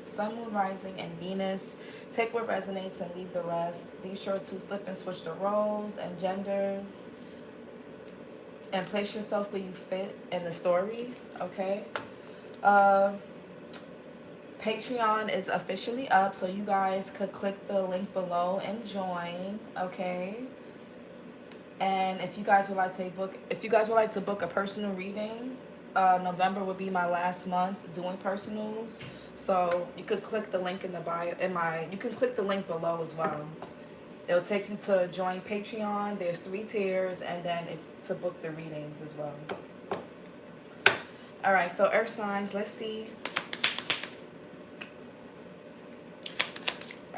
Sun, Moon, Rising, and Venus. Take what resonates and leave the rest. Be sure to flip and switch the roles and genders and place yourself where you fit in the story, okay? Uh, Patreon is officially up, so you guys could click the link below and join, okay? And if you guys would like to book a personal reading, November would be my last month doing personals. So you could click the link in the bio you can click the link below as well. It'll take you to join Patreon. There's 3 tiers, and then to book the readings as well. All right, so earth signs, let's see.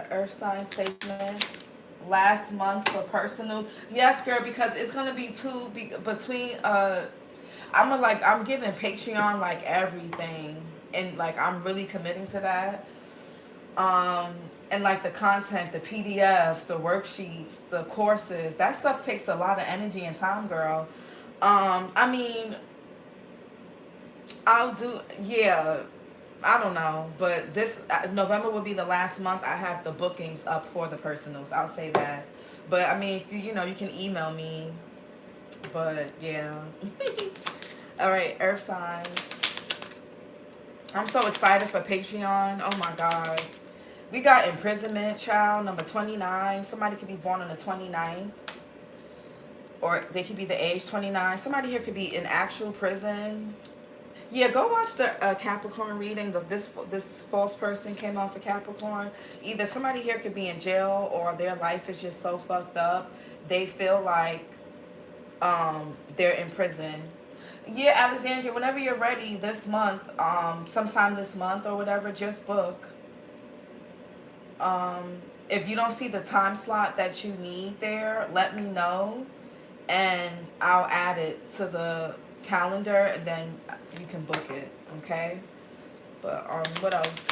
Earth sign placements last month for personals. Yes, girl, because it's gonna be between I'm giving Patreon like everything, and like I'm really committing to that. And like the content, the PDFs, the worksheets, the courses, that stuff takes a lot of energy and time, girl. I mean, I don't know, but this November will be the last month I have the bookings up for the personals. I'll say that. But I mean, if you can email me. But yeah. All right, earth signs. I'm so excited for Patreon. Oh my God. We got imprisonment, child, number 29. Somebody could be born on the 29th. Or they could be the age 29. Somebody here could be in actual prison. Yeah, go watch the Capricorn reading. This false person came out for Capricorn. Either somebody here could be in jail, or their life is just so fucked up. They feel like they're in prison. Yeah, Alexandria, whenever you're ready this month, sometime this month or whatever, just book. If you don't see the time slot that you need there, let me know, and I'll add it to the calendar, and then you can book it, okay? But what else?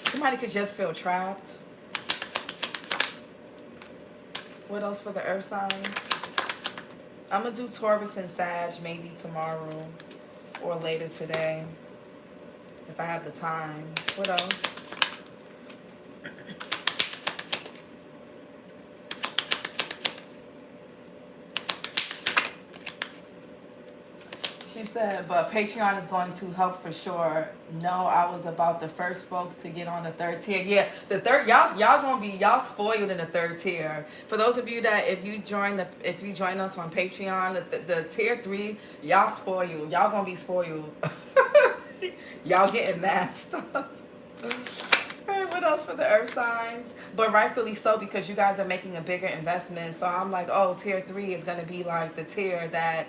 Somebody could just feel trapped. What else for the earth signs? I'm gonna do Taurus and Sag maybe tomorrow or later today if I have the time. What else? She said, but Patreon is going to help for sure. No, I was about the first folks to get on the 3rd tier. Yeah, the third, y'all gonna be, y'all spoiled in the 3rd tier. For those of you that, if you join us on Patreon, the tier 3, y'all spoiled. Y'all gonna be spoiled. Y'all getting that stuff. Alright, what else for the earth signs? But rightfully so, because you guys are making a bigger investment. So I'm like, oh, tier 3 is gonna be like the tier that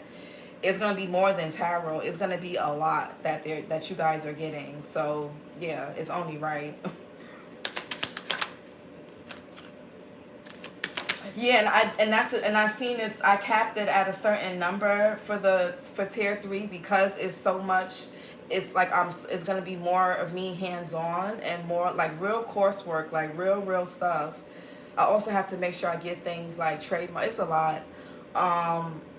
it's going to be more than tarot. It's going to be a lot that you guys are getting. So, yeah, it's only right. Yeah, and I seen this. I capped it at a certain number for tier 3 because it's so much. It's like it's going to be more of me hands-on and more like real coursework, like real stuff. I also have to make sure I get things like trademark. It's a lot.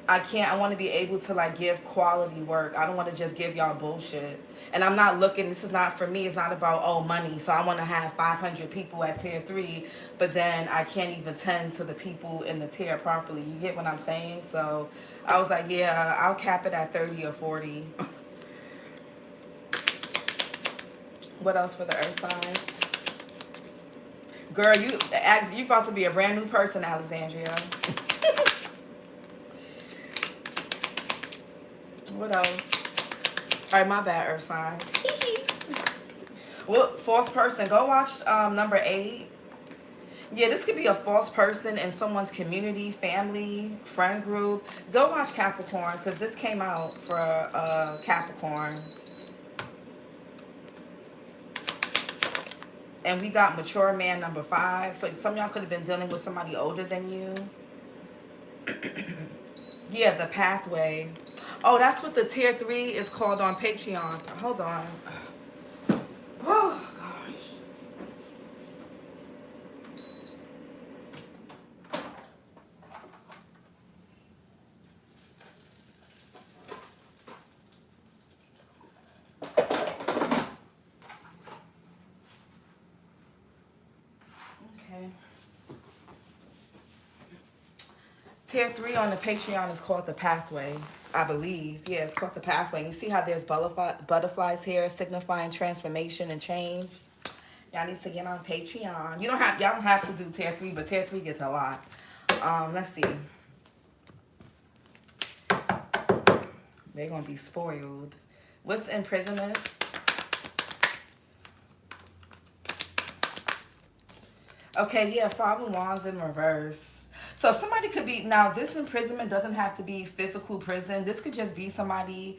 I want to be able to like give quality work. I don't want to just give y'all bullshit. And I'm not looking, this is not for me, it's not about money. So I want to have 500 people at tier 3, but then I can't even tend to the people in the tier properly. You get what I'm saying? So I was like, yeah, I'll cap it at 30 or 40. What else for the earth signs? Girl, you about to be a brand new person, Alexandria. What else? All right, my bad, earth signs. Well, false person. Go watch number 8. Yeah, this could be a false person in someone's community, family, friend group. Go watch Capricorn, because this came out for Capricorn. And we got mature man number 5. So some of y'all could have been dealing with somebody older than you. Yeah, the pathway. Oh, that's what the tier 3 is called on Patreon. Hold on. Oh, gosh. Tier 3 on the Patreon is called The Pathway, I believe. Yeah, it's called The Pathway. You see how there's butterflies here signifying transformation and change? Y'all need to get on Patreon. Y'all don't have to do Tier 3, but Tier 3 gets a lot. Let's see. They're going to be spoiled. What's imprisonment? Okay, yeah, 5 of Wands in reverse. So somebody could be, now this imprisonment doesn't have to be physical prison. This could just be somebody,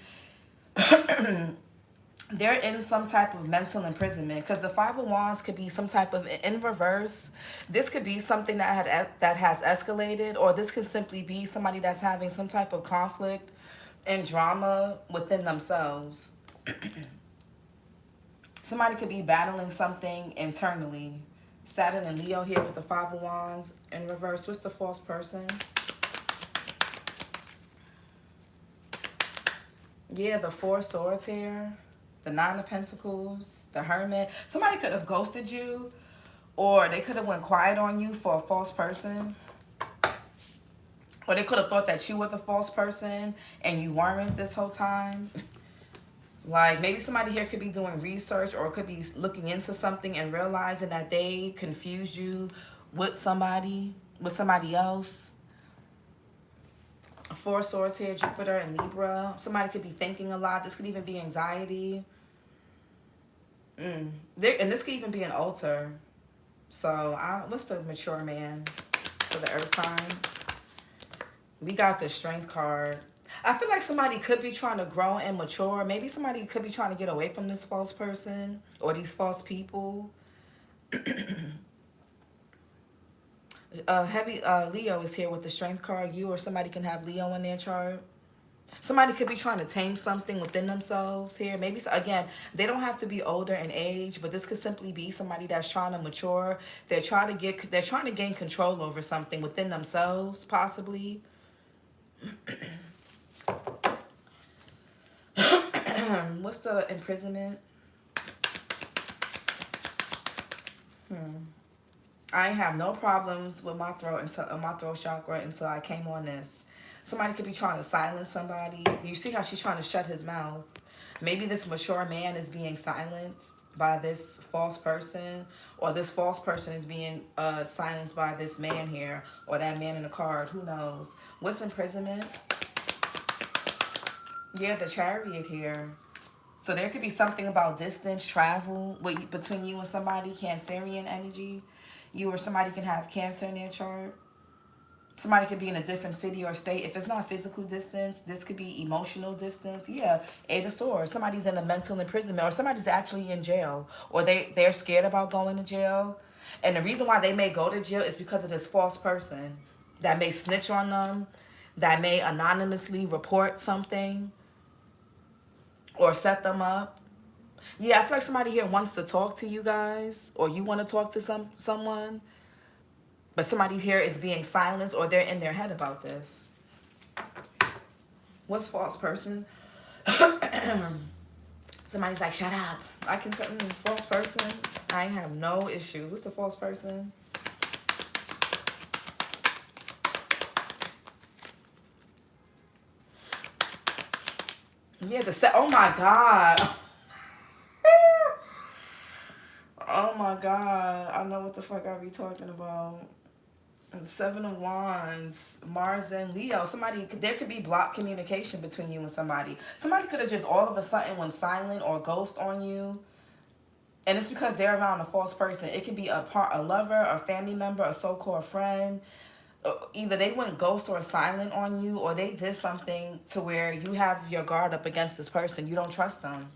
they're in some type of mental imprisonment. Because the 5 of Wands could be some type of, in reverse, this could be something that has escalated. Or this could simply be somebody that's having some type of conflict and drama within themselves. Somebody could be battling something internally. Saturn and Leo here with the 5 of Wands in reverse. What's the false person? Yeah, the 4 of Swords here. The 9 of Pentacles. The Hermit. Somebody could have ghosted you. Or they could have went quiet on you for a false person. Or they could have thought that you were the false person and you weren't this whole time. Like, maybe somebody here could be doing research or could be looking into something and realizing that they confused you with somebody else. 4 of Swords here, Jupiter and Libra. Somebody could be thinking a lot. This could even be anxiety. And this could even be an altar. So, what's the mature man for the earth signs? We got the Strength card. I feel like somebody could be trying to grow and mature. Maybe somebody could be trying to get away from this false person or these false people. Leo is here with the Strength card. You or somebody can have Leo in their chart. Somebody could be trying to tame something within themselves here. Maybe, again, they don't have to be older in age, but this could simply be somebody that's trying to mature. They're trying to gain control over something within themselves, possibly. What's the imprisonment? I have no problems with my throat chakra until I came on this. Somebody could be trying to silence somebody. You see how she's trying to shut his mouth. Maybe this mature man is being silenced by this false person, or this false person is being silenced by this man here, or that man in the card. Who knows? What's imprisonment? Yeah, the Chariot here. So there could be something about distance, travel between you and somebody, Cancerian energy. You or somebody can have Cancer in their chart. Somebody could be in a different city or state. If it's not physical distance, this could be emotional distance. Yeah, 8 of Swords. Somebody's in a mental imprisonment, or somebody's actually in jail, or they're scared about going to jail. And the reason why they may go to jail is because of this false person that may snitch on them, that may anonymously report something or set them up. Yeah, I feel like somebody here wants to talk to you guys, or you want to talk to someone, but somebody here is being silenced, or they're in their head about this. What's false person? Somebody's like, shut up. I can tell false person. I have no issues. What's the false person? Yeah, oh my God. Oh my God. I know what the fuck I be talking about. 7 of Wands, Mars and Leo. There could be blocked communication between you and somebody. Somebody could have just all of a sudden went silent or ghost on you. And it's because they're around a false person. It could be a lover, a family member, a so-called friend. Either they went ghost or silent on you, or they did something to where you have your guard up against this person. You don't trust them.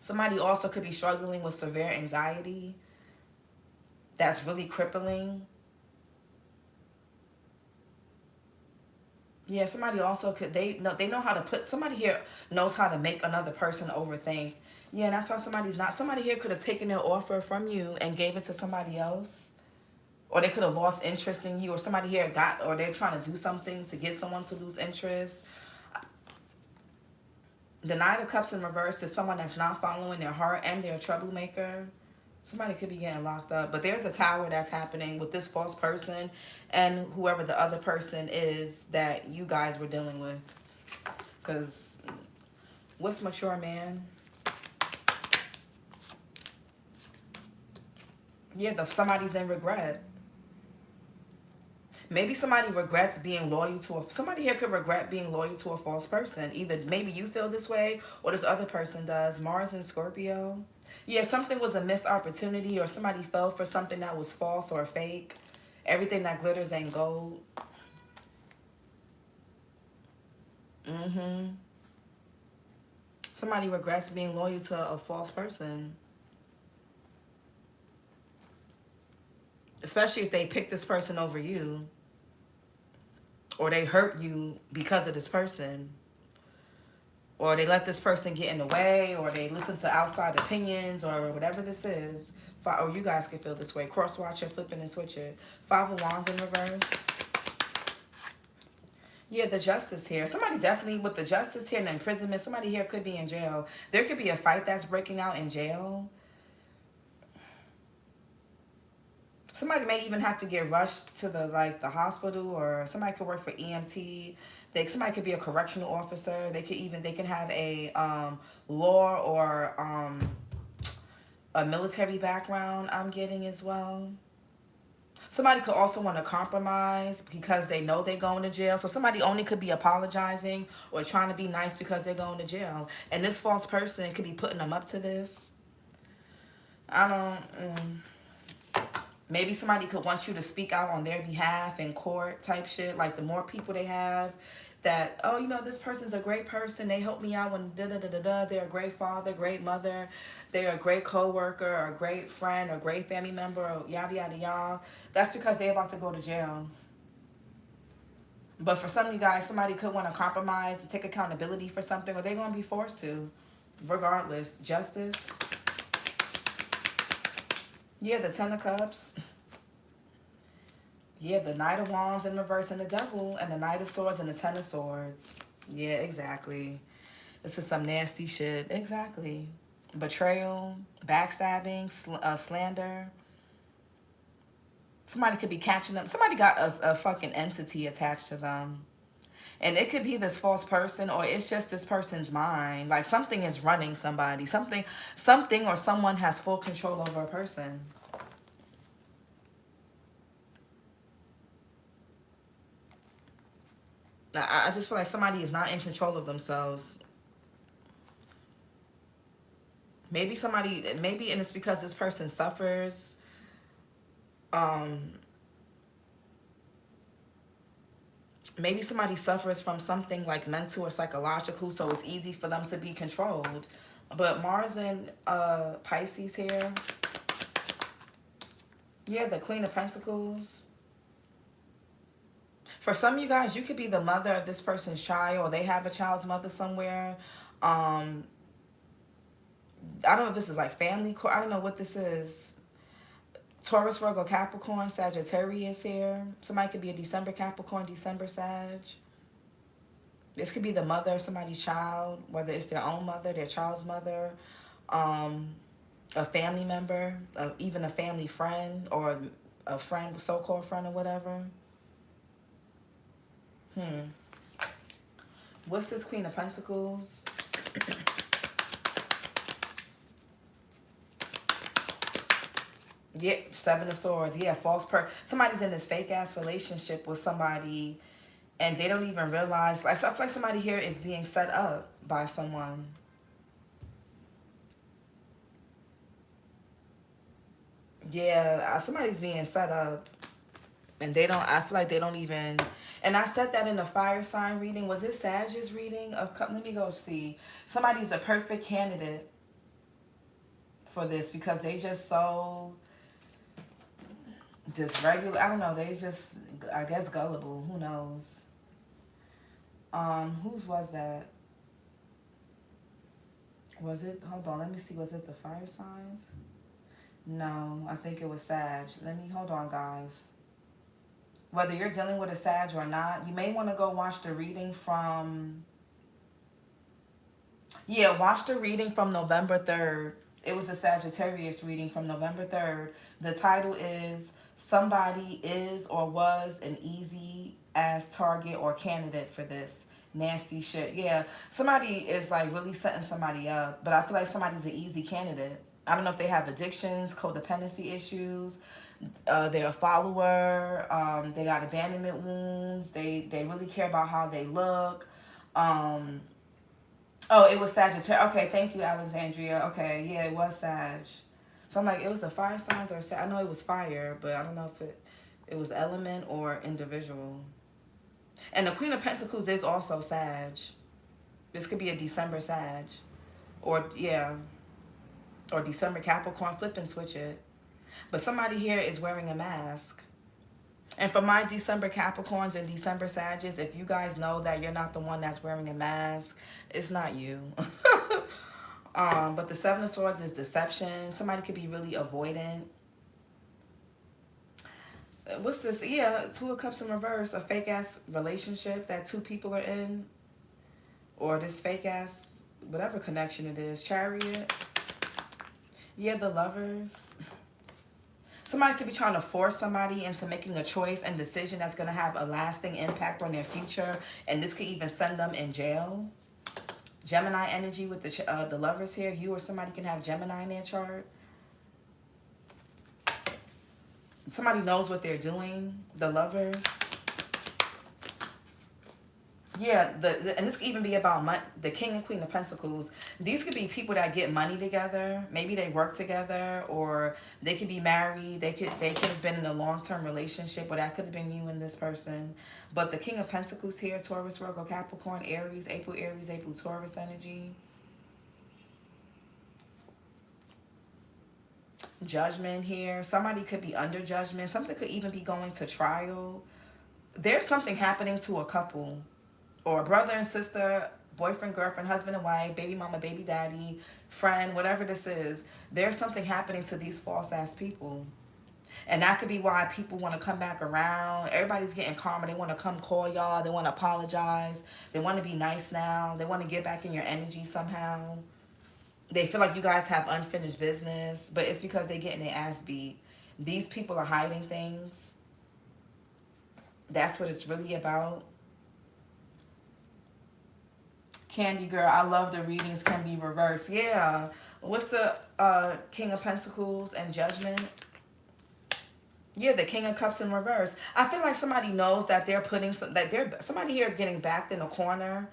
Somebody also could be struggling with severe anxiety that's really crippling. Yeah, somebody also could, they know how to somebody here knows how to make another person overthink. Yeah, and that's why somebody here could have taken their offer from you and gave it to somebody else. Or they could have lost interest in you, or somebody here or they're trying to do something to get someone to lose interest. The Knight of Cups in reverse is someone that's not following their heart and they're a troublemaker. Somebody could be getting locked up. But there's a tower that's happening with this false person and whoever the other person is that you guys were dealing with. Because what's mature, man? Yeah, somebody's in regret. Maybe somebody regrets being loyal to somebody here could regret being loyal to a false person. Either maybe you feel this way or this other person does. Mars and Scorpio. Yeah, something was a missed opportunity or somebody fell for something that was false or fake. Everything that glitters ain't gold. Mm-hmm. Somebody regrets being loyal to a false person. Especially if they pick this person over you. Or they hurt you because of this person. Or they let this person get in the way. Or they listen to outside opinions. Or whatever this is. Or you guys can feel this way. Cross watch it, flip it, and switch it. 5 of Wands in reverse. Yeah, the justice here. Somebody definitely, with the justice here and the imprisonment, somebody here could be in jail. There could be a fight that's breaking out in jail. Somebody may even have to get rushed to the hospital, or somebody could work for EMT. Somebody could be a correctional officer. They can have a law or a military background, I'm getting as well. Somebody could also want to compromise because they know they're going to jail. So somebody only could be apologizing or trying to be nice because they're going to jail. And this false person could be putting them up to this. I don't... Maybe somebody could want you to speak out on their behalf in court type shit. Like the more people they have that, oh, you know, this person's a great person. They helped me out when da-da-da-da-da. They're a great father, great mother. They're a great co-worker or a great friend or great family member or yada, yada, yada. That's because they're about to go to jail. But for some of you guys, somebody could want to compromise and take accountability for something, or they're going to be forced to. Regardless. Justice. Yeah, the 10 of Cups. Yeah, the Knight of Wands in reverse and the Devil, and the Knight of Swords and the 10 of Swords. Yeah, exactly. This is some nasty shit. Exactly. Betrayal, backstabbing, slander. Somebody could be catching them. Somebody got a fucking entity attached to them. And it could be this false person, or it's just this person's mind. Like something is running somebody. Something or someone has full control over a person. I just feel like somebody is not in control of themselves. Maybe and it's because this person suffers. Maybe somebody suffers from something like mental or psychological, so it's easy for them to be controlled. But Mars and Pisces here. Yeah, the Queen of Pentacles. For some of you guys, you could be the mother of this person's child, or they have a child's mother somewhere. I don't know if this is like family court. I don't know what this is. Taurus, Virgo, Capricorn, Sagittarius here. Somebody could be a December Capricorn, December Sag. This could be the mother of somebody's child, whether it's their own mother, their child's mother, a family member, even a family friend, or a friend, so-called friend or whatever. What's this Queen of Pentacles? Yeah, 7 of Swords. Yeah, somebody's in this fake-ass relationship with somebody, and they don't even realize. I feel like somebody here is being set up by someone. Yeah, somebody's being set up. And I feel like they don't even, and I said that in the fire sign reading. Was it Sag's reading? Let me go see. Somebody's a perfect candidate for this because they just so dysregulated. I don't know. They just, I guess, gullible. Who knows? Whose was that? Was it, hold on, let me see. Was it the fire signs? No, I think it was Sag. Hold on, guys. Whether you're dealing with a Sag or not, you may want to go watch the reading from... Yeah, watch the reading from November 3rd. It was a Sagittarius reading from November 3rd. The title is Somebody is or was an easy ass target or candidate for this nasty shit. Yeah, somebody is like really setting somebody up, but I feel like somebody's an easy candidate. I don't know if they have addictions, codependency issues, they're a follower, they got abandonment wounds, they really care about how they look. Um, Oh, it was Sagittarius. Okay, thank you, Alexandria. Okay, yeah, it was Sag. So I'm like, it was the fire signs or Sag. I know it was fire, but I don't know if it was element or individual. And the Queen of Pentacles is also Sag. This could be a December Sag, or yeah, or December Capricorn. Flip and switch it. But somebody here is wearing a mask. And for my December Capricorns and December Sages, if you guys know that you're not the one that's wearing a mask, it's not you. But the Seven of Swords is deception. Somebody could be really avoidant. What's this? Yeah, Two of Cups in reverse. A fake ass relationship that two people are in. Or this fake ass, whatever connection it is. Chariot. Yeah, the Lovers. Somebody could be trying to force somebody into making a choice and decision that's going to have a lasting impact on their future. And this could even send them in jail. Gemini energy with the Lovers here. You or somebody can have Gemini in their chart. Somebody knows what they're doing. The Lovers. Yeah, and this could even be about the King and Queen of Pentacles. These could be people that get money together. Maybe they work together, or they could be married. They could have been in a long-term relationship, or that could have been you and this person. But the King of Pentacles here, Taurus, Virgo, Capricorn, Aries, April, Taurus energy. Judgment here. Somebody could be under judgment. Something could even be going to trial. There's something happening to a couple. Or a brother and sister, boyfriend, girlfriend, husband and wife, baby mama, baby daddy, friend, whatever this is. There's something happening to these false-ass people. And that could be why people want to come back around. Everybody's getting karma. They want to come call y'all. They want to apologize. They want to be nice now. They want to get back in your energy somehow. They feel like you guys have unfinished business. But it's because they're getting their ass beat. These people are hiding things. That's what it's really about. Candy Girl, I love the readings can be reversed. Yeah. What's the King of Pentacles and Judgment? Yeah, the King of Cups in reverse. I feel like somebody knows that they're putting somebody here is getting backed in a corner,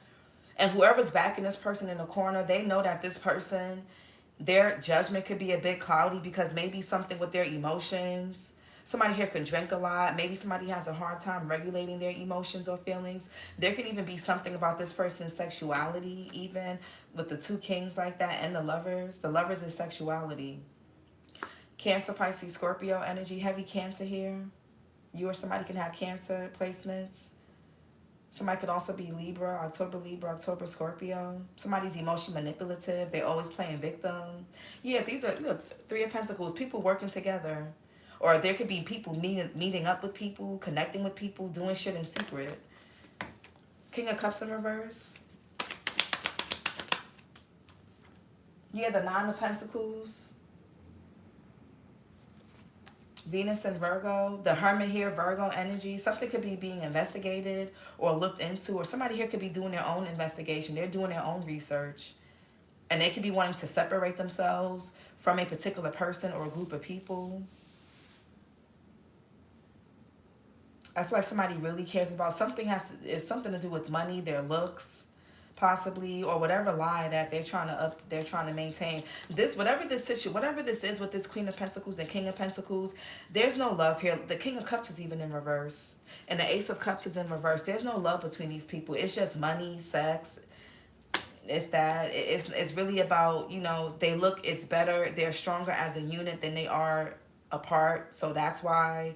and whoever's backing this person in the corner, they know that this person, their judgment could be a bit cloudy because maybe something with their emotions. Somebody here can drink a lot. Maybe somebody has a hard time regulating their emotions or feelings. There can even be something about this person's sexuality, even with the two kings like that and the Lovers. The Lovers is sexuality. Cancer, Pisces, Scorpio energy. Heavy Cancer here. You or somebody can have Cancer placements. Somebody could also be Libra, October, Scorpio. Somebody's emotionally manipulative. They're always playing victim. Yeah, these are, look, Three of Pentacles, people working together. Or there could be people meeting up with people, connecting with people, doing shit in secret. King of Cups in reverse. Yeah, the Nine of Pentacles. Venus and Virgo. The Hermit here, Virgo energy. Something could be being investigated or looked into. Or somebody here could be doing their own investigation. They're doing their own research. And they could be wanting to separate themselves from a particular person or a group of people. I feel like somebody really cares about something. Is something to do with money, their looks, possibly, or whatever lie that they're trying to maintain. Whatever this is with this Queen of Pentacles and King of Pentacles, there's no love here. The King of Cups is even in reverse, and the Ace of Cups is in reverse. There's no love between these people. It's just money, sex. If that, it's really about, it's better. They're stronger as a unit than they are apart. So that's why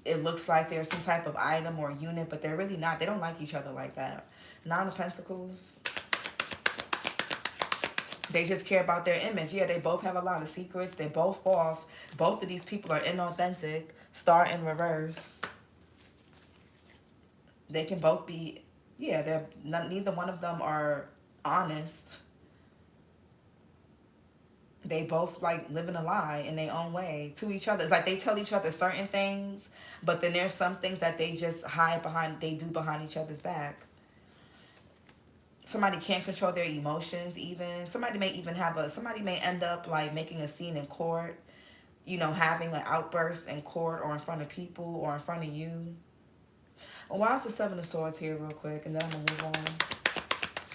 it looks like there's some type of item or unit, but they're really not. They don't like each other like that. Nine of Pentacles. They just care about their image. Yeah, they both have a lot of secrets. They're both false. Both of these people are inauthentic. Star in reverse. They can both be, neither one of them are honest. They both like living a lie in their own way to each other. It's like they tell each other certain things, but then there's some things that they just hide behind, they do behind each other's back. Somebody can't control their emotions even. Somebody may even have a, somebody may end up like making a scene in court, you know, having an outburst in court or in front of people or in front of you. Well, why is the Seven of Swords here real quick, and then I'm going to move on.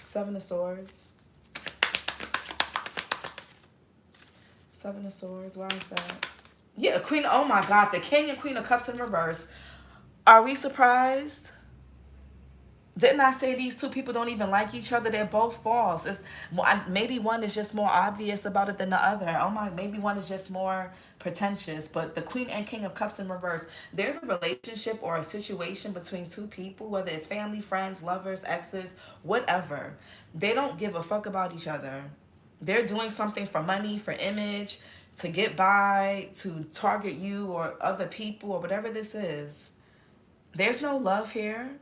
Seven of Swords. Seven of Swords, why is that? Yeah, Queen, oh my God, the King and Queen of Cups in reverse. Are we surprised? Didn't I say these two people don't even like each other? They're both false. It's maybe one is just more obvious about it than the other. Oh my, maybe one is just more pretentious. But the Queen and King of Cups in reverse, there's a relationship or a situation between two people, whether it's family, friends, lovers, exes, whatever. They don't give a fuck about each other. They're doing something for money, for image, to get by, to target you or other people or whatever this is. There's no love here.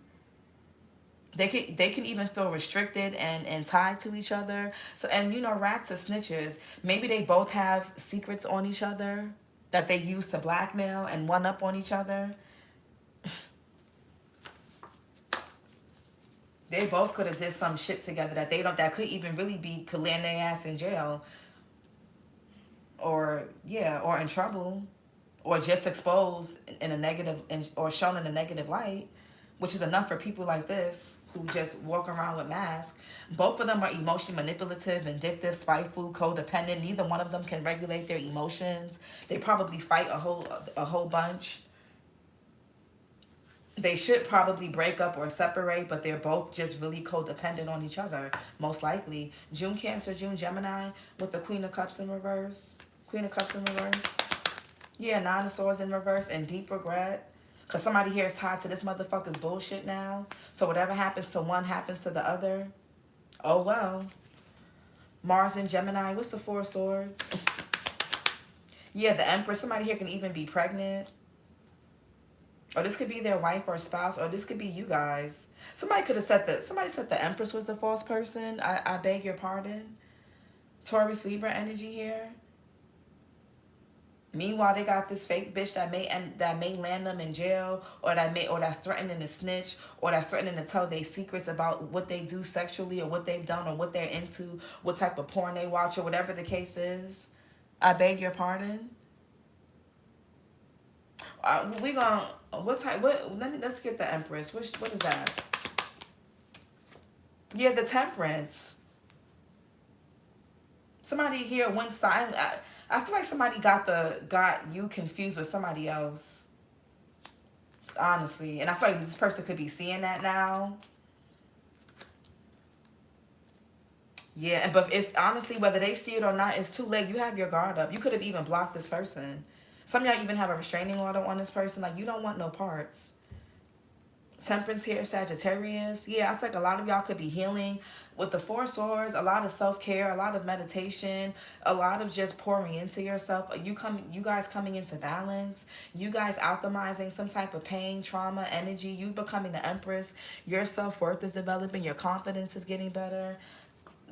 They can even feel restricted and tied to each other. So, and you know, rats are snitches. Maybe they both have secrets on each other that they use to blackmail and one up on each other. They both could have did some shit together that they don't, that could even really be, could land their ass in jail. Or, yeah, or in trouble. Or just exposed in a negative, or shown in a negative light. Which is enough for people like this who just walk around with masks. Both of them are emotionally manipulative, vindictive, spiteful, codependent. Neither one of them can regulate their emotions. They probably fight a whole bunch. They should probably break up or separate, but they're both just really codependent on each other, most likely. June Cancer, June Gemini with the Queen of Cups in reverse. Queen of Cups in reverse. Yeah, Nine of Swords in reverse and deep regret. Because somebody here is tied to this motherfucker's bullshit now. So whatever happens to one happens to the other. Oh, well. Mars in Gemini. What's the Four of Swords? Yeah, the Empress. Somebody here can even be pregnant. Or this could be their wife or spouse. Or this could be you guys. Somebody could have said that. Somebody said the Empress was the false person. I beg your pardon. Taurus Libra energy here. Meanwhile, they got this fake bitch that may land them in jail, or that's threatening to snitch, or that's threatening to tell their secrets about what they do sexually, or what they've done, or what they're into, what type of porn they watch, or whatever the case is. I beg your pardon. We gonna what type? What? Let's get the Empress. What is that? Yeah, the Temperance. Somebody here went silent. I feel like somebody got you confused with somebody else. Honestly. And I feel like this person could be seeing that now. Yeah, but it's honestly, whether they see it or not, it's too late. You have your guard up. You could have even blocked this person. Some of y'all even have a restraining order on this person. Like, you don't want no parts. Temperance here, Sagittarius. Yeah, I feel like a lot of y'all could be healing with the Four Swords. A lot of self-care, a lot of meditation, a lot of just pouring into yourself. You guys coming into balance. You guys alchemizing some type of pain, trauma, energy. You becoming the Empress. Your self-worth is developing. Your confidence is getting better.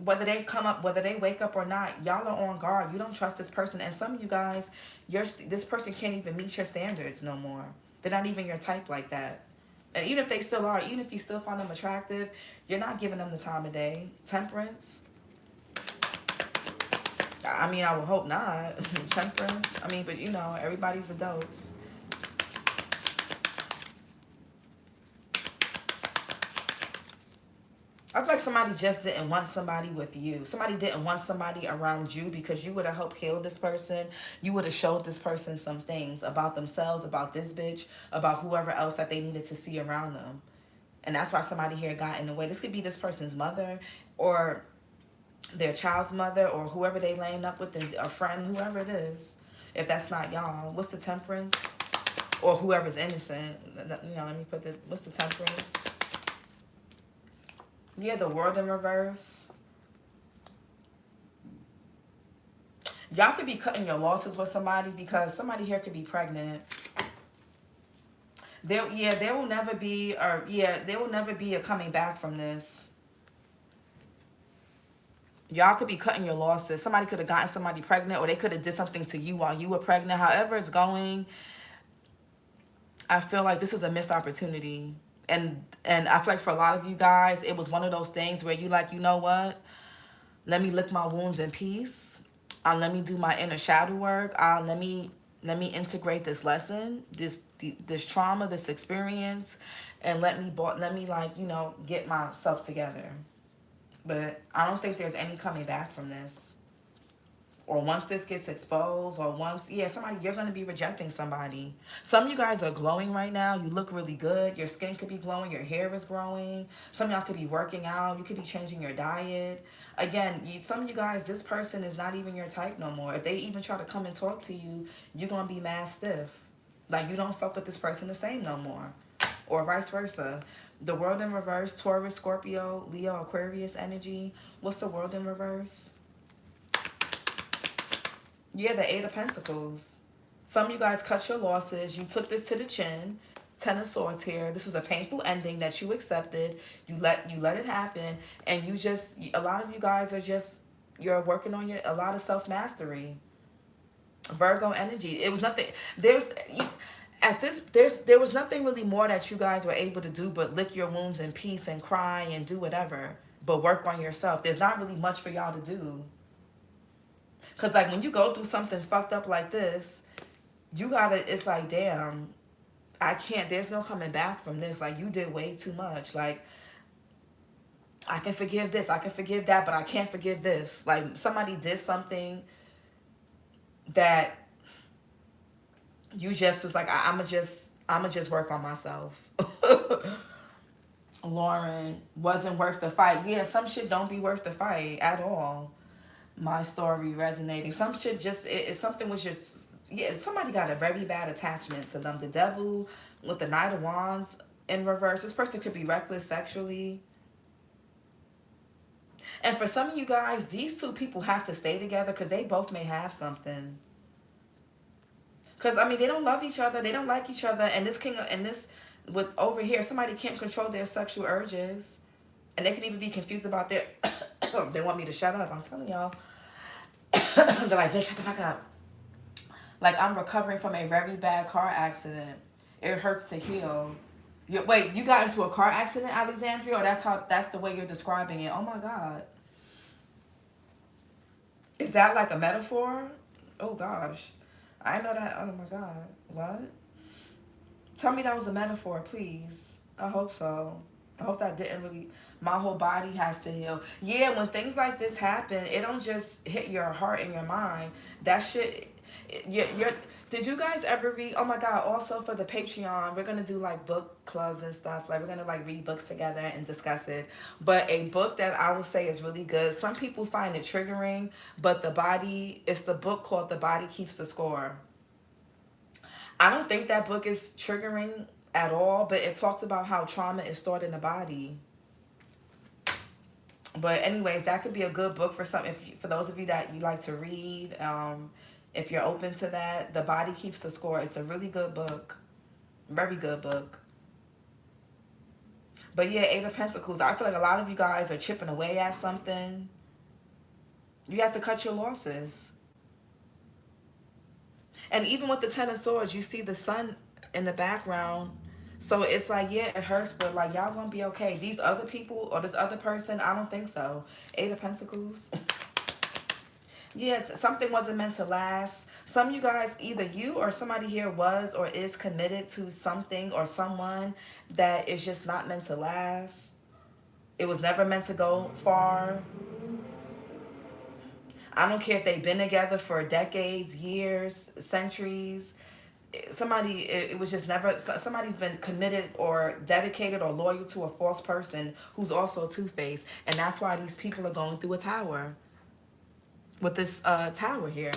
Whether they wake up or not, y'all are on guard. You don't trust this person. And some of you guys, this person can't even meet your standards no more. They're not even your type like that. And even if they still are, even if you still find them attractive, you're not giving them the time of day. Temperance. I mean, I would hope not. Temperance. I mean, but you know, everybody's adults. I feel like somebody just didn't want somebody with you. Somebody didn't want somebody around you because you would have helped heal this person. You would have showed this person some things about themselves, about this bitch, about whoever else that they needed to see around them. And that's why somebody here got in the way. This could be this person's mother or their child's mother or whoever they laying up with, a friend, whoever it is. If that's not y'all. What's the Temperance? Or whoever's innocent. You know, let me put what's the Temperance? Yeah, the World in reverse. Y'all could be cutting your losses with somebody because somebody here could be pregnant. There will never be a coming back from this. Y'all could be cutting your losses. Somebody could have gotten somebody pregnant, or they could have did something to you while you were pregnant. However it's going, I feel like this is a missed opportunity. And I feel like for a lot of you guys, it was one of those things where you like, you know what? Let me lick my wounds in peace. Let me do my inner shadow work. Let me integrate this lesson, this trauma, this experience, and let me like, you know, get myself together. But I don't think there's any coming back from this. Or once this gets exposed, or once, yeah, somebody, you're going to be rejecting somebody. Some of you guys are glowing right now. You look really good. Your skin could be glowing. Your hair is growing. Some of y'all could be working out. You could be changing your diet. Again, some of you guys, this person is not even your type no more. If they even try to come and talk to you, you're going to be mad stiff. Like, you don't fuck with this person the same no more. Or vice versa. The world in reverse, Taurus, Scorpio, Leo, Aquarius energy. What's the world in reverse? Yeah, the Eight of Pentacles. Some of you guys cut your losses. You took this to the chin. Ten of Swords here. This was a painful ending that you accepted. You let it happen. And you just, a lot of you guys are just, you're working on a lot of self-mastery. Virgo energy. It was nothing, there was nothing really more that you guys were able to do but lick your wounds in peace and cry and do whatever. But work on yourself. There's not really much for y'all to do. Because, like, when you go through something fucked up like this, you gotta, it's like, damn, I can't, there's no coming back from this. Like, you did way too much. Like, I can forgive this, I can forgive that, but I can't forgive this. Like, somebody did something that you just was like, I'ma just work on myself. Lauren, wasn't worth the fight. Yeah, some shit don't be worth the fight at all. My story resonating. Some shit just, something was just, yeah, somebody got a very bad attachment to them. The devil with the Knight of Wands in reverse. This person could be reckless sexually. And for some of you guys, these two people have to stay together because they both may have something. Because, I mean, they don't love each other. They don't like each other. And with over here, somebody can't control their sexual urges. And they can even be confused about their, they want me to shut up. I'm telling y'all. They're like, bitch, shut the fuck up. Like, I'm recovering from a very bad car accident. It hurts to heal. Wait, you got into a car accident, Alexandria? Or that's the way you're describing it? Oh my God. Is that like a metaphor? Oh gosh. I know that. Oh my God. What? Tell me that was a metaphor, please. I hope so. I hope that didn't really, my whole body has to heal. Yeah, when things like this happen, it don't just hit your heart and your mind. That shit, did you guys ever read, oh my God, also for the Patreon, we're going to do like book clubs and stuff. Like, we're going to like read books together and discuss it. But a book that I will say is really good. Some people find it triggering, but it's the book called The Body Keeps the Score. I don't think that book is triggering at all, but it talks about how trauma is stored in the body. But anyways, that could be a good book for for those of you that you like to read. If you're open to that, The Body Keeps the Score. It's a really good book. Very good book. But yeah, Eight of Pentacles. I feel like a lot of you guys are chipping away at something. You have to cut your losses. And even with the Ten of Swords, you see the sun in the background. So it's like, yeah, it hurts, but like, y'all gonna be okay. These other people or this other person, I don't think so. Eight of Pentacles. Yeah, something wasn't meant to last. Some of you guys, either you or somebody here was or is committed to something or someone that is just not meant to last. It was never meant to go far. I don't care if they've been together for decades, years, centuries. It was just never, somebody's been committed or dedicated or loyal to a false person who's also two-faced. And that's why these people are going through a tower. With this tower here.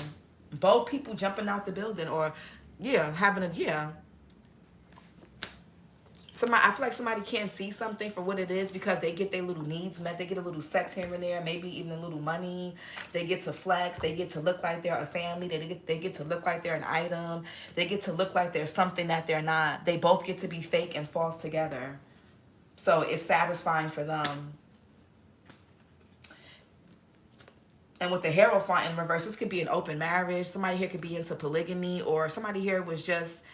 Both people jumping out the building or, yeah, I feel like somebody can't see something for what it is because they get their little needs met. They get a little sex here and there, maybe even a little money. They get to flex. They get to look like they're a family. They get to look like they're an item. They get to look like they're something that they're not. They both get to be fake and false together. So it's satisfying for them. And with the Hierophant in reverse, this could be an open marriage. Somebody here could be into polygamy, or somebody here was just,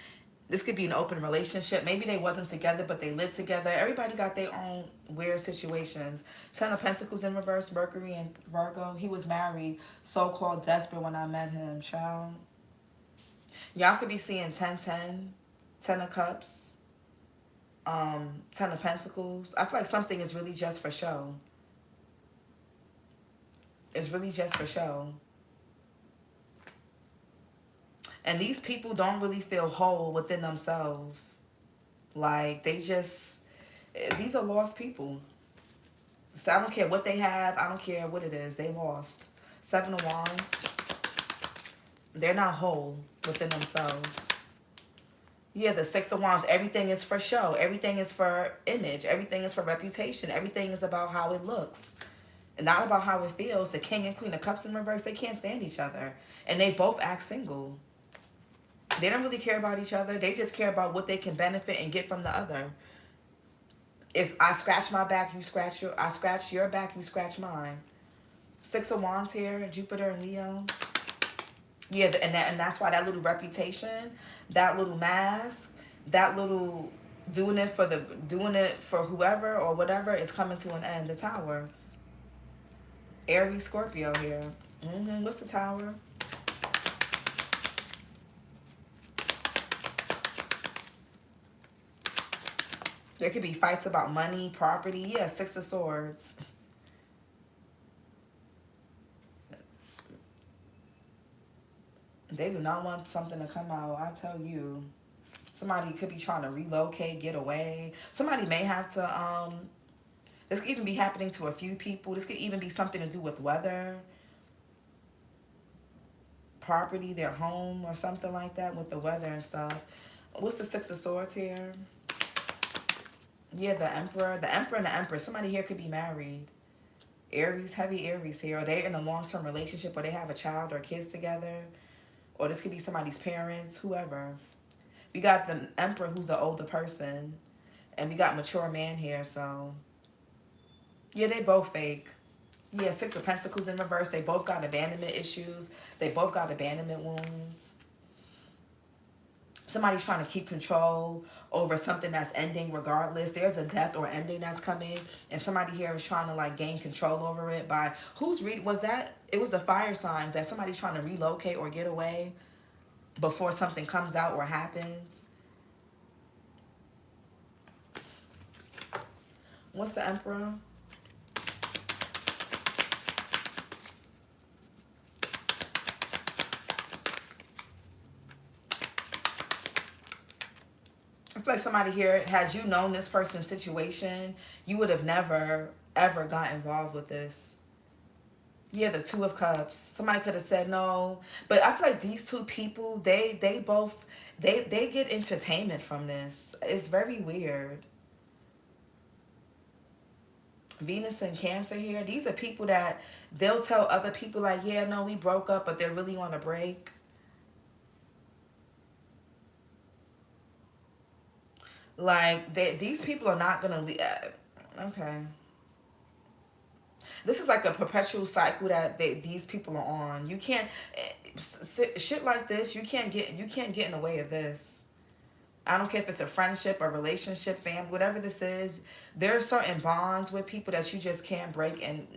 this could be an open relationship. Maybe they wasn't together, but they lived together. Everybody got their own weird situations. Ten of Pentacles in reverse, Mercury and Virgo. He was married, so-called desperate when I met him, child. Y'all could be seeing 10-10, Ten of Cups, Ten of Pentacles. I feel like something is really just for show. It's really just for show. And these people don't really feel whole within themselves. Like, they just, these are lost people. So I don't care what they have. I don't care what it is. They lost. Seven of Wands. They're not whole within themselves. Yeah, the Six of Wands. Everything is for show. Everything is for image. Everything is for reputation. Everything is about how it looks. And not about how it feels. The King and Queen of Cups in reverse, they can't stand each other. And they both act single. They don't really care about each other. They just care about what they can benefit and get from the other. It's I scratch my back, you scratch your, I scratch your back, you scratch mine. Six of Wands here, Jupiter and Leo. Yeah, and that's why that little reputation, that little mask, that little doing it for whoever or whatever is coming to an end. The Tower. Aries, Scorpio here. What's the Tower? There could be fights about money, property. Yeah, Six of Swords. They do not want something to come out, I tell you. Somebody could be trying to relocate, get away. Somebody may have to, this could even be happening to a few people. This could even be something to do with weather, property, their home, or something like that with the weather and stuff. What's the Six of Swords here? Yeah, the Emperor. The Emperor and the Empress. Somebody here could be married. Aries, heavy Aries here. Or they're in a long-term relationship, or they have a child or kids together. Or this could be somebody's parents, whoever. We got the Emperor, who's an older person. And we got mature man here, so. Yeah, they both fake. Yeah, Six of Pentacles in reverse. They both got abandonment issues. They both got abandonment wounds. Somebody's trying to keep control over something that's ending regardless. There's a death or ending that's coming. And somebody here is trying to like gain control over it by... Who's reading? Was that... It was the fire signs that somebody's trying to relocate or get away before something comes out or happens. What's the Emperor? I feel like somebody here, had you known this person's situation, you would have never, ever got involved with this. Yeah, the Two of Cups. Somebody could have said no. But I feel like these two people, they get entertainment from this. It's very weird. Venus and Cancer here. These are people that they'll tell other people like, yeah, no, we broke up, but they're really on a break. Like, these people are not going to leave. Okay. This is like a perpetual cycle that these people are on. You can't, shit like this, you can't get in the way of this. I don't care if it's a friendship, a relationship, family, whatever this is. There are certain bonds with people that you just can't break, and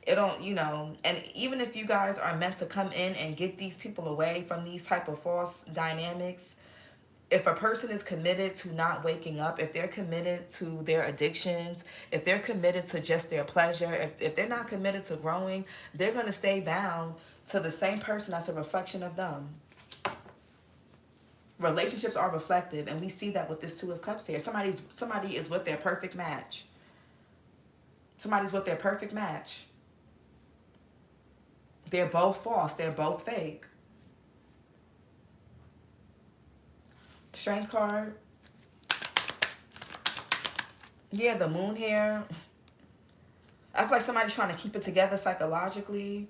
it don't, you know, and even if you guys are meant to come in and get these people away from these type of false dynamics, if a person is committed to not waking up, if they're committed to their addictions, if they're committed to just their pleasure, if they're not committed to growing, they're going to stay bound to the same person that's a reflection of them. Relationships are reflective, and we see that with this Two of Cups here. Somebody is with their perfect match. Somebody's with their perfect match. They're both false. They're both fake. Strength card. Yeah, the Moon here. I feel like somebody's trying to keep it together psychologically.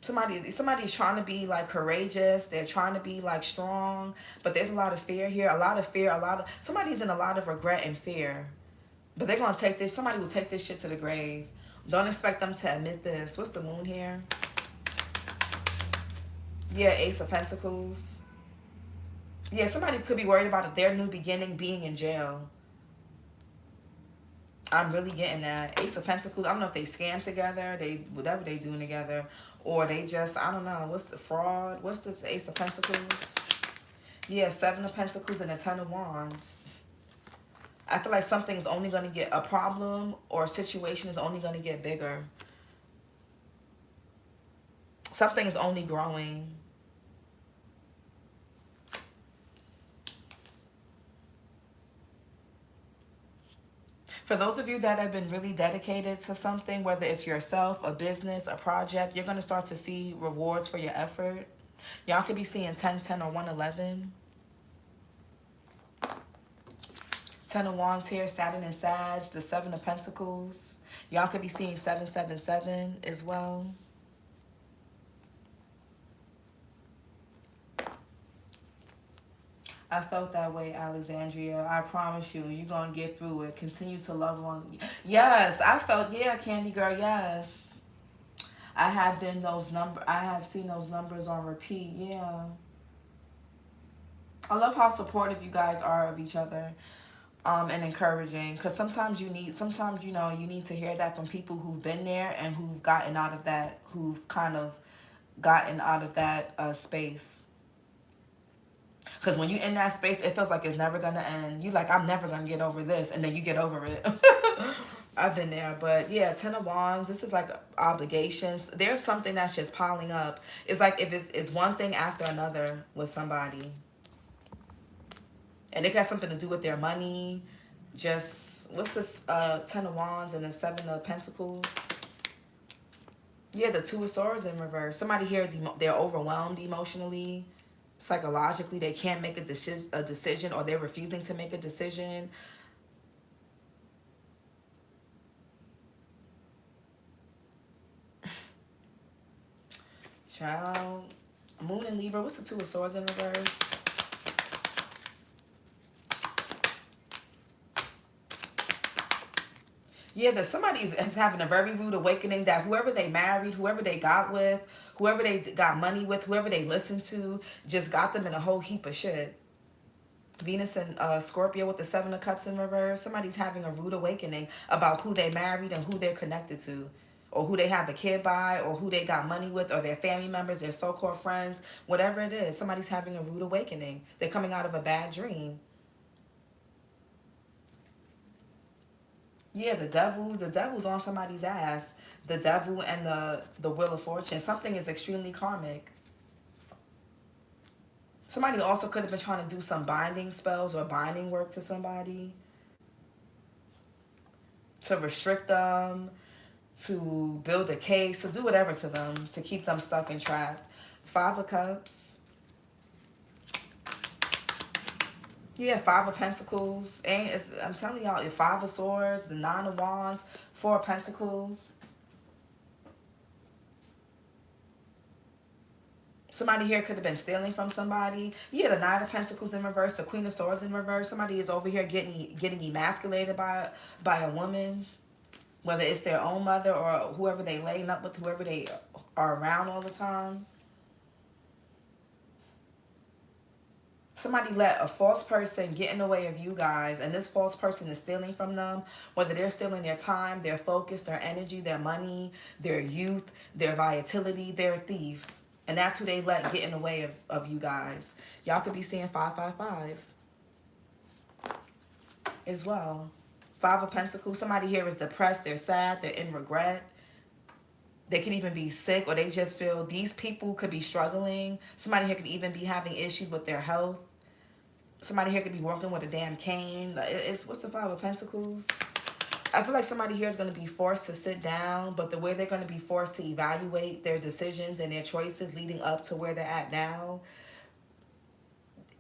Somebody's trying to be like courageous. They're trying to be like strong, but there's a lot of fear here. A lot of fear. Somebody's in a lot of regret and fear. But they're gonna take this. Somebody will take this shit to the grave. Don't expect them to admit this. What's the moon here? Yeah, Ace of Pentacles. Yeah, somebody could be worried about their new beginning being in jail. I'm really getting that. Ace of Pentacles. I don't know if they scam together, whatever they doing together, or they just, I don't know. What's the fraud? What's this Ace of Pentacles? Yeah, Seven of Pentacles and a Ten of Wands. I feel like something's only going to get, a problem or a situation is only going to get bigger. Something's only growing. For those of you that have been really dedicated to something, whether it's yourself, a business, a project, you're going to start to see rewards for your effort. Y'all could be seeing 1010 or 111. 10 of Wands here, Saturn and Sag, the Seven of Pentacles. Y'all could be seeing 777 as well. I felt that way, Alexandria. I promise you, you're going to get through it. Continue to love on. Yes, I felt, yeah, Candy Girl, yes. I have seen those numbers on repeat, yeah. I love how supportive you guys are of each other. And encouraging, because sometimes you need to hear that from people who've been there and who've gotten out of that, space. Because when you're in that space, it feels like it's never gonna end. You like, I'm never gonna get over this, and then you get over it. I've been there. But yeah, Ten of Wands, this is like obligations. There's something that's just piling up. It's like if it's one thing after another with somebody. And it got something to do with their money. Just, what's this? 10 of Wands and the 7 of Pentacles. Yeah, the Two of Swords in reverse. Somebody here they're overwhelmed emotionally, psychologically. They can't make a decision, or they're refusing to make a decision. Child. Moon and Libra. What's the Two of Swords in reverse? Yeah, that somebody is having a very rude awakening that whoever they married, whoever they got with, whoever they got money with, whoever they listened to, just got them in a whole heap of shit. Venus and Scorpio with the Seven of Cups in reverse. Somebody's having a rude awakening about who they married and who they're connected to, or who they have a kid by, or who they got money with, or their family members, their so-called friends, whatever it is. Somebody's having a rude awakening. They're coming out of a bad dream. Yeah, the devil's on somebody's ass. The devil and the Wheel of Fortune. Something is extremely karmic. Somebody also could have been trying to do some binding spells or binding work to somebody. To restrict them, to build a case, to do whatever to them, to keep them stuck and trapped. Five of Cups. Yeah, Five of Pentacles. And I'm telling y'all, the Five of Swords, the Nine of Wands, Four of Pentacles. Somebody here could have been stealing from somebody. Yeah, the Nine of Pentacles in reverse, the Queen of Swords in reverse. Somebody is over here getting emasculated by a woman. Whether it's their own mother or whoever they laying up with, whoever they are around all the time. Somebody let a false person get in the way of you guys, and this false person is stealing from them, whether they're stealing their time, their focus, their energy, their money, their youth, their vitality. They're a thief. And that's who they let get in the way of you guys. Y'all could be seeing 555 as well. Five of Pentacles. Somebody here is depressed. They're sad. They're in regret. They could even be sick, or they just feel these people could be struggling. Somebody here could even be having issues with their health. Somebody here could be working with a damn cane. What's the Five of Pentacles? I feel like somebody here is going to be forced to sit down, but the way they're going to be forced to evaluate their decisions and their choices leading up to where they're at now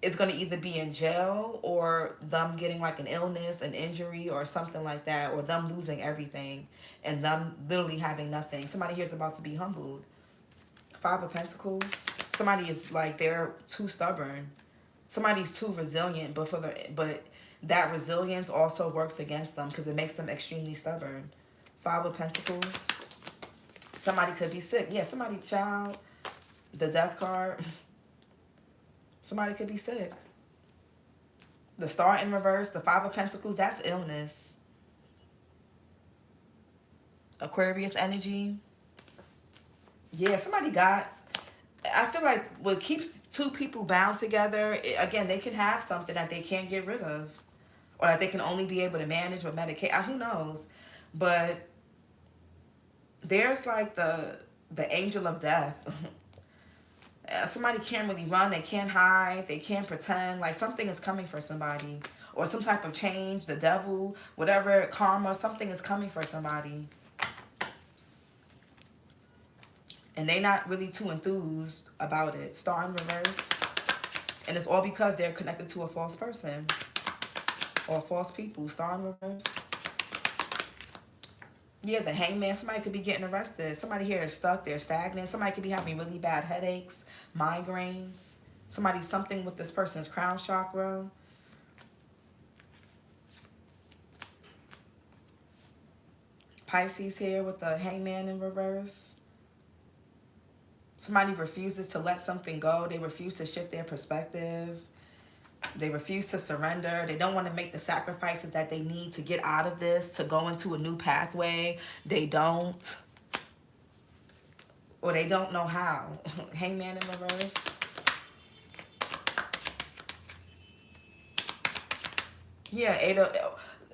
is going to either be in jail, or them getting like an illness, an injury, or something like that, or them losing everything and them literally having nothing. Somebody here is about to be humbled. Five of Pentacles. Somebody is like, they're too stubborn. Somebody's too resilient, but that resilience also works against them because it makes them extremely stubborn. Five of Pentacles. Somebody could be sick. Yeah, somebody, child. The Death card. Somebody could be sick. The Star in reverse, the Five of Pentacles, that's illness. Aquarius energy. Yeah, somebody got... I feel like what keeps two people bound together, again, they can have something that they can't get rid of. Or that they can only be able to manage or medicate. Who knows? But there's like the angel of death. Somebody can't really run. They can't hide. They can't pretend. Like something is coming for somebody. Or some type of change. The devil. Whatever. Karma. Something is coming for somebody. And they're not really too enthused about it. Star in reverse. And it's all because they're connected to a false person. Or false people. Star in reverse. Yeah, the Hangman. Somebody could be getting arrested. Somebody here is stuck. They're stagnant. Somebody could be having really bad headaches, migraines. Something with this person's crown chakra. Pisces here with the Hangman in reverse. Somebody refuses to let something go. They refuse to shift their perspective. They refuse to surrender. They don't want to make the sacrifices that they need to get out of this, to go into a new pathway. They don't. Or they don't know how. Hangman in reverse. Yeah,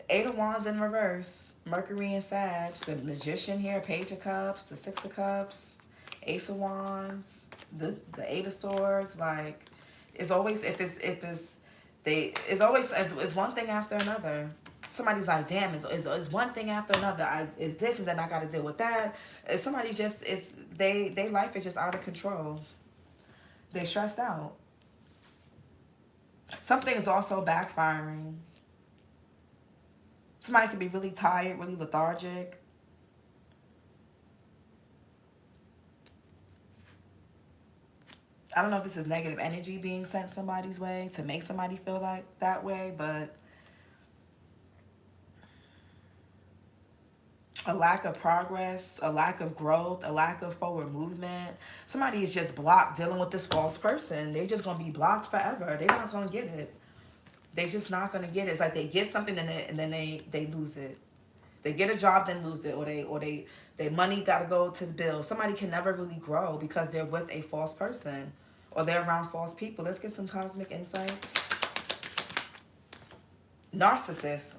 Eight of Wands in reverse. Mercury and Sag. The Magician here. Page of Cups. The Six of Cups. Ace of Wands. The Eight of Swords. Like, it's always, it's always it's one thing after another. Somebody's like, damn, it's one thing after another. It's this and then I got to deal with that. Somebody just, they life is just out of control. They're stressed out. Something is also backfiring. Somebody could be really tired, really lethargic. I don't know if this is negative energy being sent somebody's way to make somebody feel like that way, but a lack of progress, a lack of growth, a lack of forward movement. Somebody is just blocked dealing with this false person. They're just going to be blocked forever. They're not going to get it. They're just not going to get it. It's like they get something and then they lose it. They get a job, then lose it. Or their money got to go to the bill. Somebody can never really grow because they're with a false person. Or they're around false people. Let's get some cosmic insights. Narcissist.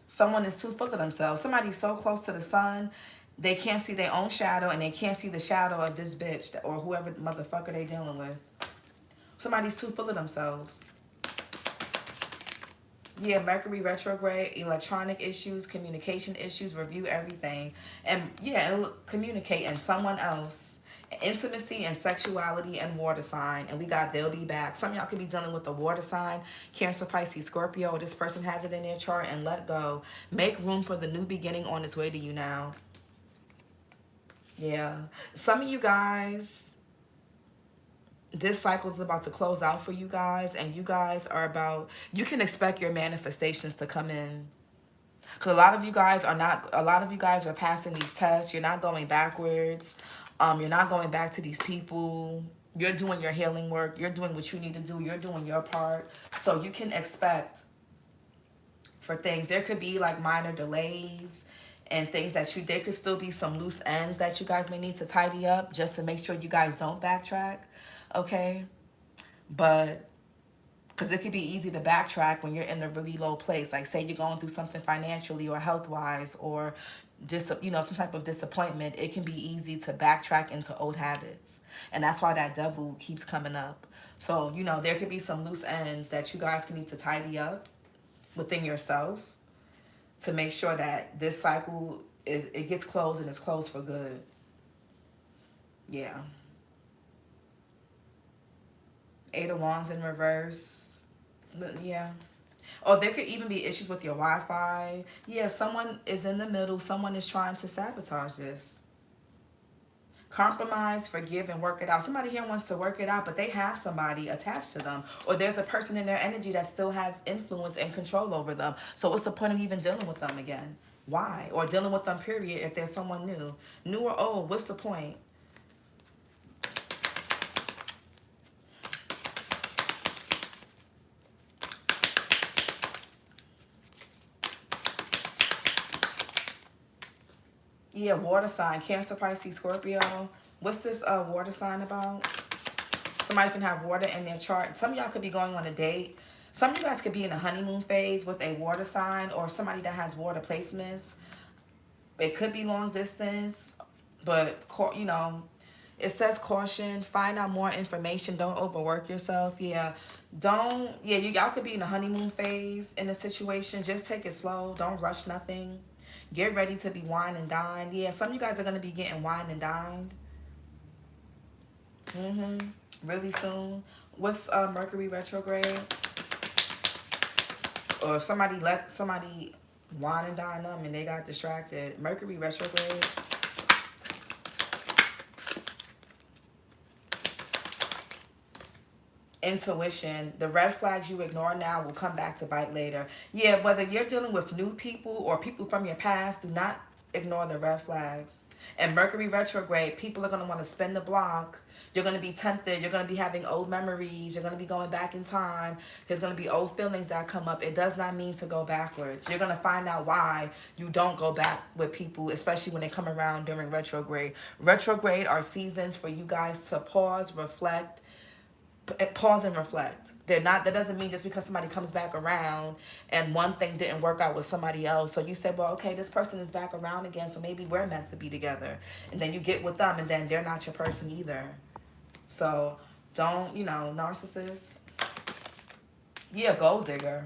Someone is too full of themselves. Somebody's so close to the sun, they can't see their own shadow, and they can't see the shadow of this bitch or whoever motherfucker they dealing with. Somebody's too full of themselves. Yeah, Mercury retrograde, electronic issues, communication issues, review everything. And yeah, communicate and someone else. Intimacy and sexuality and water sign. And we got they'll be back. Some of y'all could be dealing with the water sign. Cancer, Pisces, Scorpio. This person has it in their chart and let go. Make room for the new beginning on its way to you now. Yeah. Some of you guys, this cycle is about to close out for you guys. And you guys are about, you can expect your manifestations to come in. Because a lot of you guys are passing these tests. You're not going backwards. You're not going back to these people. You're doing your healing work. You're doing what you need to do. You're doing your part. So you can expect for things. There could be like minor delays and things that there could still be some loose ends that you guys may need to tidy up just to make sure you guys don't backtrack. Okay? But because it could be easy to backtrack when you're in a really low place. Like say you're going through something financially or health-wise or just, you know, some type of disappointment. It can be easy to backtrack into old habits. And that's why that devil keeps coming up. So, you know, there could be some loose ends that you guys can need to tidy up within yourself to make sure that this cycle, it gets closed and it's closed for good. Yeah. Eight of Wands in reverse. Yeah. Oh, there could even be issues with your Wi-Fi. Yeah, someone is in the middle. Someone is trying to sabotage this. Compromise, forgive, and work it out. Somebody here wants to work it out, but they have somebody attached to them. Or there's a person in their energy that still has influence and control over them. So what's the point of even dealing with them again? Why? Or dealing with them, period, if there's someone new. New or old, what's the point? Yeah, water sign. Cancer, Pisces, Scorpio. What's this water sign about? Somebody can have water in their chart. Some of y'all could be going on a date. Some of you guys could be in a honeymoon phase with a water sign or somebody that has water placements. It could be long distance, but, you know, it says caution. Find out more information. Don't overwork yourself. Yeah, don't. Yeah, y'all could be in a honeymoon phase in a situation. Just take it slow. Don't rush nothing. Get ready to be wine and dined. Yeah, some of you guys are going to be getting wine and dined. Really soon. What's Mercury retrograde? Or somebody let somebody wine and dine them and they got distracted. Mercury retrograde. Intuition. The red flags you ignore now will come back to bite later. Yeah, whether you're dealing with new people or people from your past, do not ignore the red flags. And Mercury retrograde, people are going to want to spin the block. You're going to be tempted. You're going to be having old memories. You're going to be going back in time. There's going to be old feelings that come up. It does not mean to go backwards. You're going to find out why you don't go back with people, especially when they come around during retrograde. Retrograde are seasons for you guys to pause, reflect, pause and reflect. That doesn't mean just because somebody comes back around and one thing didn't work out with somebody else, so you say, well, okay, this person is back around again, so maybe we're meant to be together. And then you get with them and then they're not your person either. So don't, narcissist. Yeah, gold digger.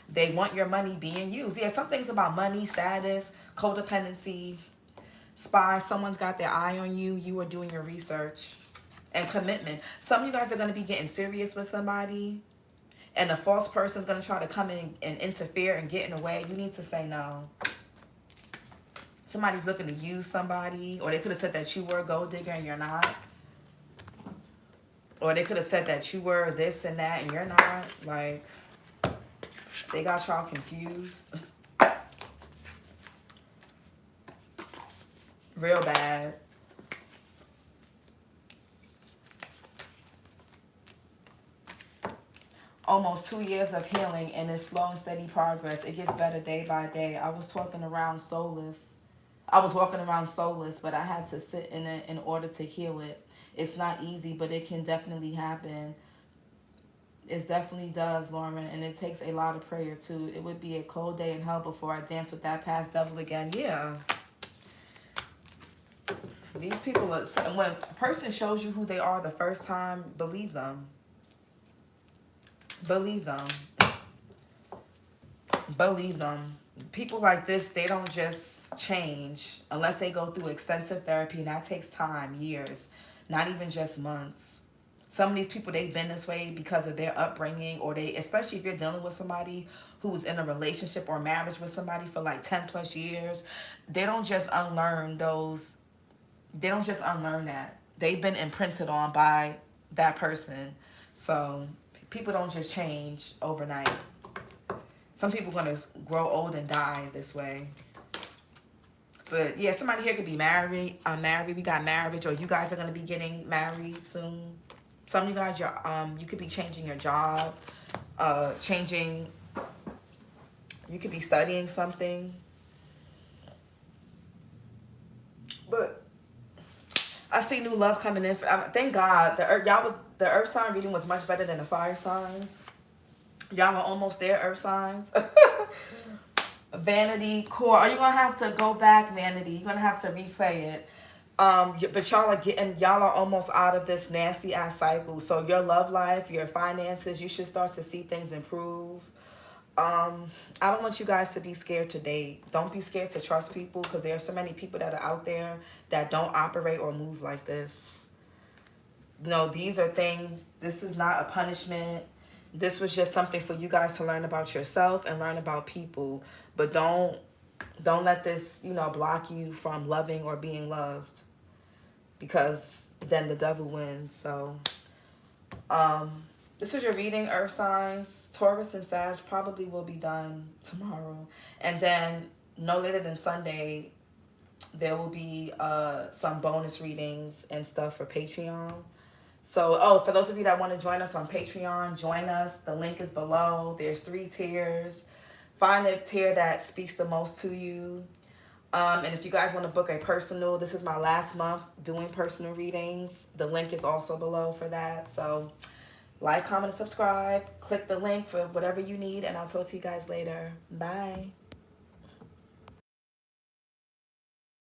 They want your money being used. Yeah, some things about money, status, codependency, spy, someone's got their eye on you, you are doing your research. And commitment. Some of you guys are going to be getting serious with somebody, and a false person is going to try to come in and interfere and get in the way. You need to say no. Somebody's looking to use somebody, or they could have said that you were a gold digger and you're not. Or they could have said that you were this and that and you're not. Like, they got y'all confused. Real bad. Almost 2 years of healing, and it's slow and steady progress. It gets better day by day. I was walking around soulless, but I had to sit in it in order to heal it. It's not easy, but it can definitely happen. It definitely does, Lauren, and it takes a lot of prayer too. It would be a cold day in hell before I dance with that past devil again. Yeah. These people, when a person shows you who they are the first time, believe them. Believe them. Believe them. People like this, they don't just change unless they go through extensive therapy, and that takes time, years, not even just months. Some of these people, they've been this way because of their upbringing, or especially if you're dealing with somebody who's in a relationship or marriage with somebody for like 10 plus years, they don't just unlearn that. They've been imprinted on by that person. So people don't just change overnight. Some people are going to grow old and die this way. But yeah, somebody here could be married. We got marriage, or you guys are going to be getting married soon. Some of you guys, you could be changing your job, you could be studying something. But I see new love coming in. Thank God. The earth sign reading was much better than the fire signs. Y'all are almost there, earth signs. Vanity, core. Are you going to have to go back, Vanity? You're going to have to replay it. But y'all are almost out of this nasty ass cycle. So your love life, your finances, you should start to see things improve. I don't want you guys to be scared to date. Don't be scared to trust people, because there are so many people that are out there that don't operate or move like this. No, these are things. This is not a punishment. This was just something for you guys to learn about yourself and learn about people. But don't let this, block you from loving or being loved, because then the devil wins. So, this is your reading, earth signs. Taurus and Sag probably will be done tomorrow. And then no later than Sunday, there will be some bonus readings and stuff for Patreon. So, oh, for those of you that want to join us on Patreon, join us. The link is below. There's 3 tiers. Find the tier that speaks the most to you. And if you guys want to book a personal, this is my last month doing personal readings. The link is also below for that. So, like, comment, and subscribe. Click the link for whatever you need, and I'll talk to you guys later. Bye.